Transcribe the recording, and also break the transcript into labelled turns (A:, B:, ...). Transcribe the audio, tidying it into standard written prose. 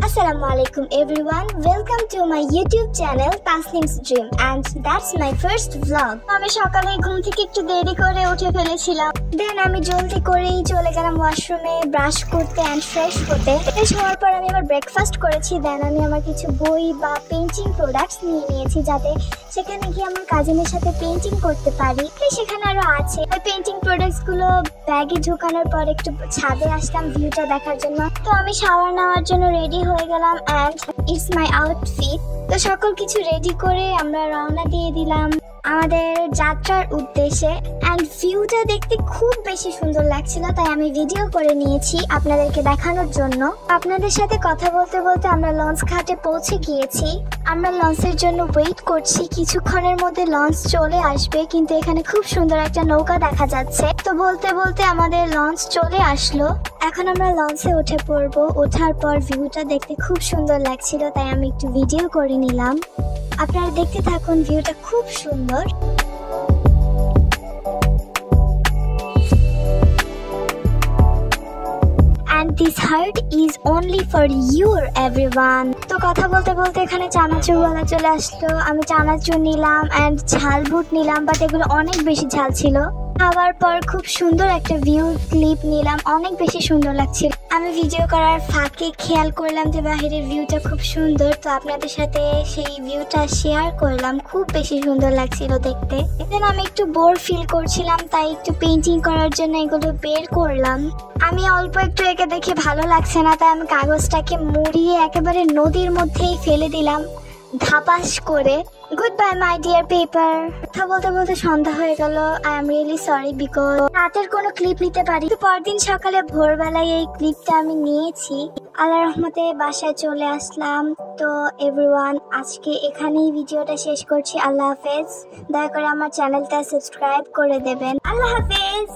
A: Assalamualaikum everyone, welcome to my YouTube channel Tasnim's Dream and that's my first vlog. আমি সকালে ঘুম থেকে একটু দেরি করে উঠে ফেলেছিলাম। দেন আমি জলদি করেই চলে গেলাম ওয়াশরুমে ব্রাশ করতে এন্ড ফ্রেশ হতে। ফ্রেশ হওয়ার পর আমি আবার ব্রেকফাস্ট করেছি। দেন আমি আমার কিছু বই বা পেইন্টিং প্রোডাক্টস নিয়ে নিয়েছি যাতে সেখানে গিয়ে আমার কাজিনের সাথে পেইন্টিং করতে পারি। সেখানে আরো আছে ওই পেইন্টিং প্রোডাক্টস গুলো ব্যাগে ঢোকানোর পর একটু ছাদে আসলাম ভিউটা দেখার জন্য। তো আমি শাওয়ার নেওয়ার জন্য রেডি হয়ে গেলাম এন্ড ইটস মাই আউটফিট। তো সকল কিছু রেডি করে আমরা রওনা দিয়ে দিলাম আমাদের যাত্রার উদ্দেশ্যে। এন্ড ভিউটা দেখতে খুব বেশি সুন্দর লাগছিল, তাই আমি ভিডিও করে নিয়েছি আপনাদেরকে দেখানোর জন্য। আপনাদের সাথে কথা বলতে বলতে আমরা লঞ্চ ঘাটে পৌঁছে গিয়েছি। আমরা লঞ্চের জন্য ওয়েট করছি, কিছুক্ষণের মধ্যে লঞ্চ চলে আসবে, কিন্তু এখানে খুব সুন্দর একটা নৌকা দেখা যাচ্ছে। তো বলতে বলতে আমাদের লঞ্চ চলে আসলো। এখন আমরা লঞ্চে উঠে পড়বো। ওঠার পর ভিউটা দেখতে খুব সুন্দর লাগছিল, তাই আমি একটু ভিডিও করে নিলাম। আপনারা দেখতে থাকুন, ভিউটা খুব সুন্দর। And this heart is only for you everyone. তো কথা বলতে বলতে এখানে চানাচুর ওয়ালা চলে আসলো। আমি চানাচুর নিলাম এন্ড ঝাল বুট নিলাম, বাট এগুলো অনেক বেশি ঝাল ছিল। খাওয়ার পর খুব সুন্দর একটা ভিউ ক্লিপ নিলাম, অনেক বেশি সুন্দর লাগছিল। আমি ভিডিও করার ফাঁকে খেয়াল করলাম যে বাহিরের ভিউটা খুব সুন্দর, তো আপনাদের সাথে সেই ভিউটা শেয়ার করলাম। খুব বেশি সুন্দর লাগছিল দেখতে। দেন আমি একটু বোর ফিল করছিলাম, তাই একটু পেইন্টিং করার জন্য এগুলো বের করলাম। আমি অল্প একটু একে দেখে ভালো লাগছে না, তাই আমি কাগজটাকে মুড়িয়ে একেবারে নদীর মধ্যেই ফেলে দিলাম ধাপাস করে। Good bye my dear paper. কথা বলতে বলতে সন্ধ্যা হয়ে গেল। I am really sorry because রাতের কোনো ক্লিপ নিতে পারি। পরদিন সকালে ভোরবেলায় এই ক্লিপটা আমি নিয়েছি। আল্লাহর রহমতে বাসায় চলে আসলাম। তো এভরিওয়ান, আজকে এখানেই ভিডিওটা শেষ করছি। আল্লাহ হাফেজ। দয়া করে আমার চ্যানেলটা সাবস্ক্রাইব করে দেবেন। আল্লাহ হাফেজ।